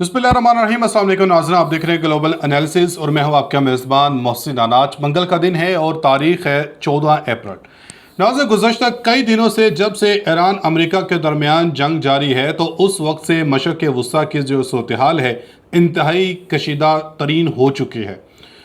बिस्मिल्लाहिर्रहमानिर्रहीम। अस्सलाम वालेकुम नाज़रीन, आप देख रहे हैं ग्लोबल एनालिसिस और मैं हूं आपका मेज़बान मोहसिन। आज मंगल का दिन है और तारीख़ है 14 अप्रैल। नाज़रीन, गुज़श्ता कई दिनों से जब से ईरान अमेरिका के दरमियान जंग जारी है तो उस वक्त से मशरक़ वस्ता की जो सूरत हाल है इंतहाई कशीदा तरीन हो चुकी है।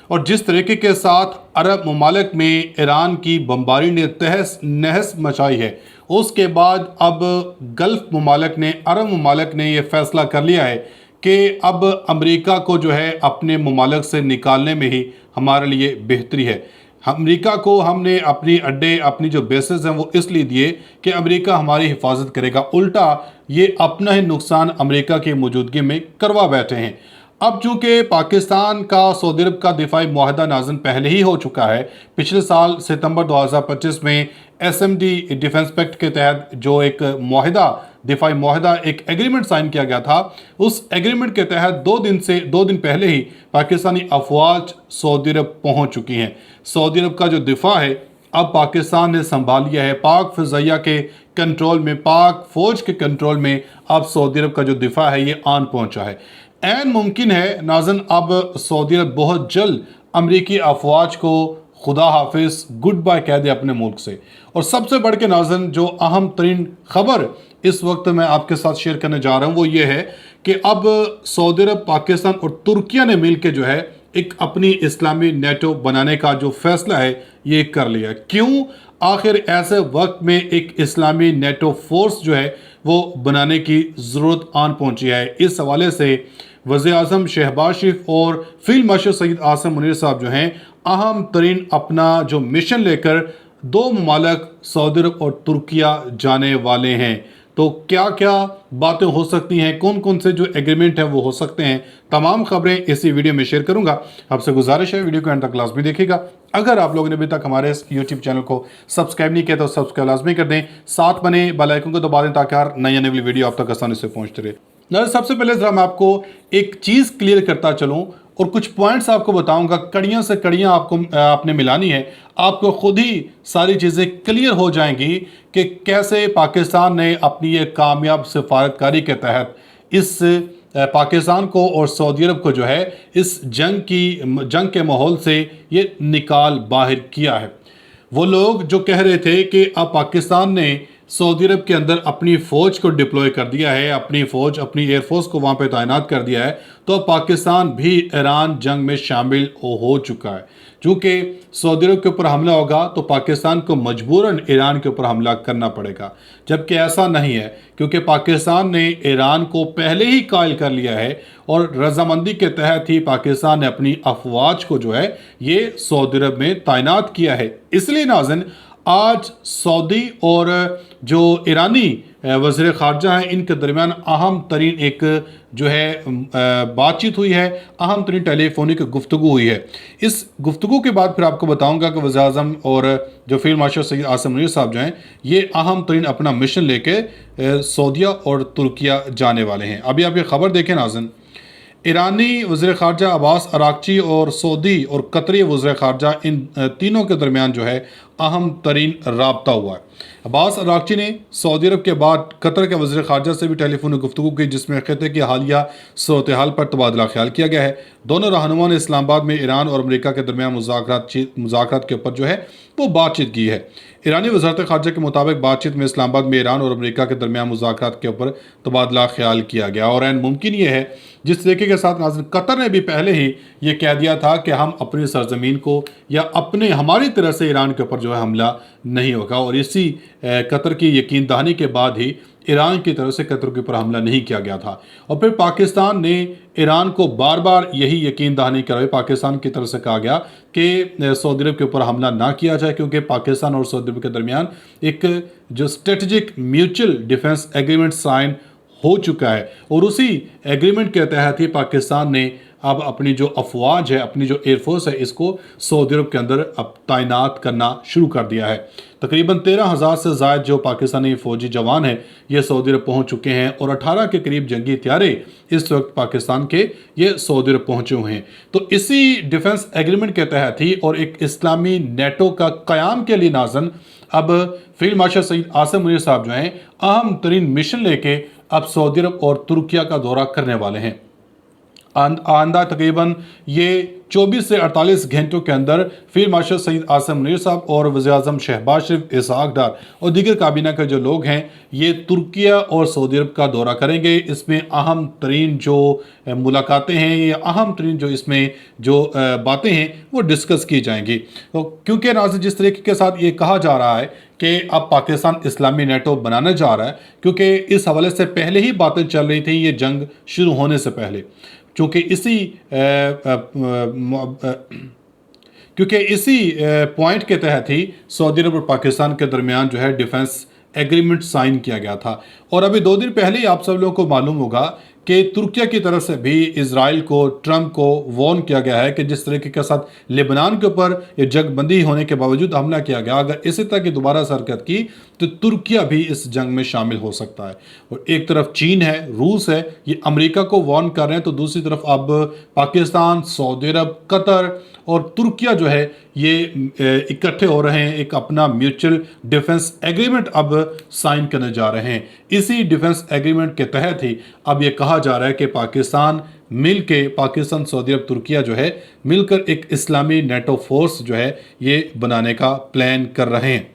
और जिस तरीके के साथ अरब ममालिक में ईरान की बमबारी ने तहस नहस मचाई है, उसके बाद अब गल्फ़ ममालिक ने, अरब ममालिक ने यह फ़ैसला कर लिया है कि अब अमेरिका को जो है अपने ममालिक से निकालने में ही हमारे लिए बेहतरी है। अमेरिका को हमने अपनी अड्डे, अपनी जो बेसेस हैं वो इसलिए दिए कि अमेरिका हमारी हिफाजत करेगा, उल्टा ये अपना ही नुकसान अमेरिका की मौजूदगी में करवा बैठे हैं। अब चूँकि पाकिस्तान का सऊदी अरब का दिफाई मुआहदा नाज़न पहले ही हो चुका है। पिछले साल सितंबर 2025 में SMD डिफेंस पैक्ट के तहत जो एक मुआहदा, दिफाई मुआहदा, एक एग्रीमेंट साइन किया गया था, उस एग्रीमेंट के तहत दो दिन पहले ही पाकिस्तानी अफवाज सऊदी अरब पहुँच चुकी हैं। सऊदी अरब का जो दिफा है अब पाकिस्तान ने संभाल लिया है। पाक फ़िज़ाइया के कंट्रोल में, पाक फ़ौज के कंट्रोल में अब सऊदी अरब का जो दिफा है ये आन पहुँचा है। ऐन मुमकिन है नाज़न अब सऊदी अरब बहुत जल्द अमरीकी अफवाज को खुदा हाफिज़, गुड बाय कह दे अपने मुल्क से। और सबसे बढ़ के नाज़न जो अहम तरीन ख़बर इस वक्त मैं आपके साथ शेयर करने जा रहा हूँ वो ये है कि अब सऊदी अरब, पाकिस्तान और तुर्किया ने मिल के जो है एक अपनी इस्लामी नेटो बनाने का जो फैसला है ये कर लिया। क्यों आखिर ऐसे वक्त में एक इस्लामी नेटो फोर्स जो है वो बनाने की ज़रूरत आन पहुंची है? इस हवाले से वज़ीर-ए-आज़म शहबाज शरीफ और फील्ड मार्शल सैयद आसिम मुनीर साहब जो हैं अहम तरीन अपना जो मिशन लेकर दो ममालिक सऊदी अरब और तुर्किया जाने वाले हैं। तो क्या क्या बातें हो सकती हैं, कौन कौन से जो एग्रीमेंट हैं वो हो सकते हैं, तमाम खबरें इसी वीडियो में शेयर करूंगा। आपसे गुजारिश है वीडियो को एंड तक लाजमी देखिएगा। अगर आप लोगों ने अभी तक हमारे इस यूट्यूब चैनल को सब्सक्राइब नहीं किया तो सब्सक्राइब लाजमी कर दें, साथ बने बेल आइकन को दबा दें ताकि हर नई आने वाली वीडियो आप तक आसानी से पहुंचते रहे। सबसे पहले जरा मैं आपको एक चीज़ क्लियर करता चलूँ और कुछ पॉइंट्स आपको बताऊंगा, कड़ियाँ से कड़ियाँ आपने मिलानी है, आपको खुद ही सारी चीज़ें क्लियर हो जाएंगी कि कैसे पाकिस्तान ने अपनी ये कामयाब सिफारतकारी के तहत इस पाकिस्तान को और सऊदी अरब को जो है इस जंग के माहौल से ये निकाल बाहर किया है। वो लोग जो कह रहे थे कि अब पाकिस्तान ने सऊदी अरब के अंदर अपनी फ़ौज को डिप्लॉय कर दिया है, अपनी फ़ौज, अपनी एयरफोर्स को वहाँ पे तैनात कर दिया है, तो अब पाकिस्तान भी ईरान जंग में शामिल हो चुका है। चूँकि सऊदी अरब के ऊपर हमला होगा तो पाकिस्तान को मजबूरन ईरान के ऊपर हमला करना पड़ेगा, जबकि ऐसा नहीं है क्योंकि पाकिस्तान ने ईरान को पहले ही कायल कर लिया है और रजामंदी के तहत ही पाकिस्तान ने अपनी अफवाज को जो है ये सऊदी अरब में तैनात किया है। इसलिए नाज़रीन आज सऊदी और जो ईरानी वज़ीर ख़ारजा हैं इनके दरमियान अहम तरीन एक जो है बातचीत हुई है, अहम तरीन टेलीफोनिक गुफ्तगू हुई है। इस गुफ्तगू के बाद फिर आपको बताऊंगा कि वज़ीर-ए-आज़म और जो फील्ड मार्शल सैयद आसिम मुनीर साहब जो हैं ये अहम तरीन अपना मिशन लेके सऊदीया और तुर्किया जाने वाले हैं। अभी आप ये ख़बर देखें नाज़रीन, ईरानी वज़ीर ख़ारजा अब्बास अराक़ची और सऊदी और कतरी वज़ीर ख़ारजा, इन तीनों के दरमियान जो है अहम तरीन राब्ता हुआ है। अब्बास अराक़ची ने सऊदी अरब के बाद कतर के वज़ीर ख़ारजा से भी टेलीफोनिक गुफ्तगू की जिसमें खित्ते की हालिया सूरत हाल पर तबादला ख्याल किया गया है। दोनों रहनुमाओं ने इस्लामाबाद में ईरान और अमेरिका के दरमियान मुज़ाकरात के ऊपर जो है वो बातचीत की है। ईरानी वज़ारत ख़ारजा के मुताबिक बातचीत में इस्लामाबाद में ईरान और अमेरिका के दरमियान मुज़ाकरात के ऊपर तबादला ख्याल किया गया और ऐन मुमकिन ये है जिस तरीके के साथ नाज़रीन कतर ने भी पहले ही ये कह दिया था कि हम अपनी सरजमीन को या हमारी तरह से ईरान के ऊपर जो है हमला नहीं होगा, और इसी कतर की यकीन दहानी के बाद ही ईरान की तरफ से कतर के ऊपर हमला नहीं किया गया था। और फिर पाकिस्तान ने ईरान को बार बार यही यकीन दहानी कराई, पाकिस्तान की तरफ से कहा गया कि सऊदी अरब के ऊपर हमला ना किया जाए क्योंकि पाकिस्तान और सऊदी अरब के दरमियान एक जो strategic mutual defence agreement sign हो चुका है और उसी एग्रीमेंट के तहत ही पाकिस्तान ने अब अपनी जो अफवाज है, अपनी जो एयरफोर्स है, इसको सऊदी अरब के अंदर अब तैनात करना शुरू कर दिया है। तकरीबन 13,000 से ज़ायद जो पाकिस्तानी फ़ौजी जवान हैं ये सऊदी अरब पहुँच चुके हैं और 18 के करीब जंगी हथियारे इस वक्त पाकिस्तान के ये सऊदी अरब पहुँचे हुए हैं। तो इसी डिफेंस एग्रीमेंट के तहत ही और एक इस्लामी नेटो का क़याम के लिए नाज़रीन अब फील्ड मार्शल सैयद आसिम मुनीर साहब जो हैं अहम तरीन मिशन लेके अब सऊदी अरब और तुर्किया का दौरा करने वाले हैं। आंदा तकरीबन ये 24 से 48 घंटों के अंदर फील्ड मार्शल सईद आसिम मुनीर साहब और वज़ीर-ए-आज़म शहबाज शरीफ, इसहाक डार और दीगर काबीना के जो लोग हैं ये तुर्किया और सऊदी अरब का दौरा करेंगे। इसमें अहम तरीन जो मुलाकातें हैं या अहम तरीन जो इसमें जो बातें हैं वो डिस्कस की जाएंगी। तो क्योंकि नाज़रीन जिस तरीके के साथ ये कहा जा रहा है कि अब पाकिस्तान इस्लामी नेटो बनाने जा रहा है, क्योंकि इस हवाले से पहले ही बातें चल रही थी ये जंग शुरू होने से पहले, क्योंकि इसी पॉइंट के तहत ही सऊदी अरब और पाकिस्तान के दरमियान जो है डिफेंस एग्रीमेंट साइन किया गया था। और अभी 2 दिन पहले ही आप सब लोगों को मालूम होगा कि तुर्किया की तरफ से भी इजराइल को, ट्रंप को वार्न किया गया है कि जिस तरीके के साथ लेबनान के ऊपर ये जंगबंदी होने के बावजूद हमला किया गया, अगर इसी तरह की दोबारा हरकत की तो तुर्किया भी इस जंग में शामिल हो सकता है। और एक तरफ चीन है, रूस है, ये अमेरिका को वार्न कर रहे हैं, तो दूसरी तरफ अब पाकिस्तान, सऊदी अरब, कतर और तुर्किया जो है ये इकट्ठे हो रहे हैं, एक अपना म्यूचुअल डिफेंस एग्रीमेंट अब साइन करने जा रहे हैं। इसी डिफेंस एग्रीमेंट के तहत ही अब ये कहा जा रहा है कि पाकिस्तान, सऊदी अरब, तुर्किया जो है मिलकर एक इस्लामी नेटो फोर्स जो है ये बनाने का प्लान कर रहे हैं।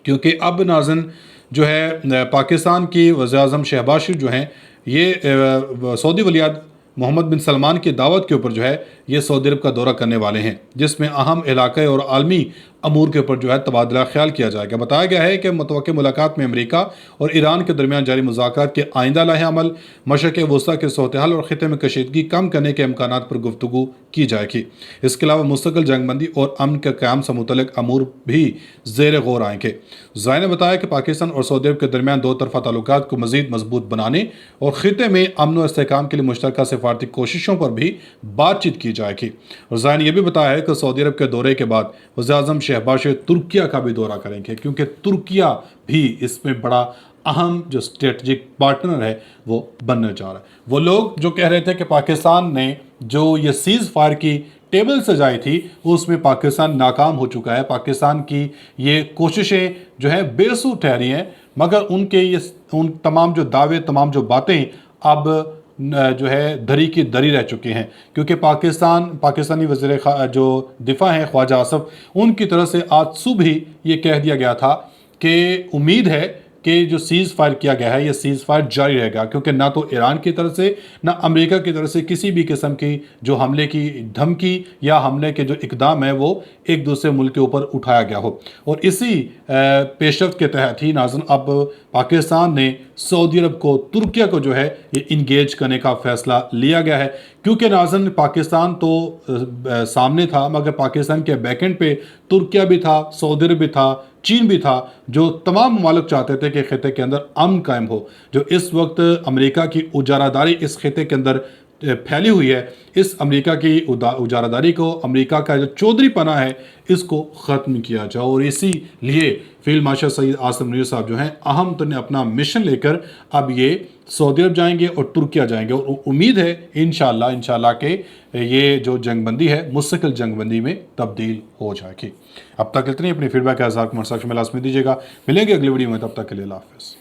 क्योंकि अब नाज़रीन जो है पाकिस्तान की वज़ीर-ए-आज़म शहबाज शरीफ जो हैं ये सऊदी वलीअहद मोहम्मद बिन सलमान की दावत के ऊपर जो है ये सऊदी अरब का दौरा करने वाले हैं, जिसमें अहम इलाके और आलमी अमूर के ऊपर जो है तबादला ख्याल किया जाएगा। बताया गया है कि मुतवक्किल मुलाकात में अमेरिका और ईरान के दरमियान जारी मुज़ाकरात के आइंदा लाहे-अमल, मशरिक़ वस्ता के सूरत-ए-हाल और ख़ित्ते में कशीदगी कम करने के इम्कानात पर गुफ्तगू की जाएगी। इसके अलावा मुस्तकिल जंगबंदी और अमन के क़याम से मुतल्लिक़ अमूर भी ज़ेर गौर आएंगे। ज़ाहिर ने बताया कि पाकिस्तान और सऊदी अरब के दरमियान दो तरफ़ा ताल्लुकात को मज़ीद मजबूत बनाने और ख़ित्ते में अमन और इस्तेहकाम के लिए मुश्तरका सिफारती कोशिशों पर भी बातचीत की जाएगी। और ज़ाहिर ने यह भी बताया है कि सऊदी अरब के दौरे के बाद वज़ीर-ए-आज़म शहबाज शरीफ तुर्किया का भी दौरा करेंगे, क्योंकि तुर्किया भी इसमें बड़ा अहम जो स्ट्रेटजिक पार्टनर है वो बनने जा रहा है। वो लोग जो कह रहे थे कि पाकिस्तान ने जो ये सीज़ फायर की टेबल सजाई थी उसमें पाकिस्तान नाकाम हो चुका है, पाकिस्तान की ये कोशिशें जो है बेसुध ठहरी हैं, मगर उन तमाम जो दावे, तमाम जो बातें अब जो है दरी की दरी रह चुकी हैं। क्योंकि पाकिस्तानी वज़ीर जो दिफा हैं ख्वाजा आसफ, उनकी तरफ से आज सुबह ही ये कह दिया गया था कि उम्मीद है कि जो सीज़ फायर किया गया है ये सीज़ फायर जारी रहेगा, क्योंकि ना तो ईरान की तरफ से ना अमेरिका की तरफ से किसी भी किस्म की जो हमले की धमकी या हमले के जो इकदाम है वो एक दूसरे मुल्क के ऊपर उठाया गया हो। और इसी पेशरफ्त के तहत ही नाज़रीन अब पाकिस्तान ने सऊदी अरब को, तुर्किया को जो है ये इंगेज करने का फ़ैसला लिया गया है। क्योंकि नाज़रीन पाकिस्तान तो सामने था, मगर पाकिस्तान के बैकेंड पे तुर्किया भी था, सऊदी अरब भी था, चीन भी था, जो तमाम ममालिक चाहते थे कि खित्ते के अंदर अमन कायम हो। जो इस वक्त अमेरिका की उजारादारी इस खित्ते के अंदर फैली हुई है, इस अमेरिका की उजारादारी को, अमेरिका का जो चौधरी पना है, इसको ख़त्म किया जाए। और इसीलिए फील्ड मार्शल सईद आसिम मुनीर साहब जो हैं अहम तो ने अपना मिशन लेकर अब ये सऊदी अरब जाएंगे और तुर्किया जाएंगे। और उम्मीद है इंशाल्लाह के ये जो जंगबंदी है मुस्तकिल जंगबंदी में तब्दील हो जाएगी। अब तक इतनी अपनी फीडबैक का इज़हार कमेंट सेक्शन में लाज़मी दीजिएगा। मिलेंगे अगली वीडियो में, तब तक के लिए अल्लाह हाफ़िज़।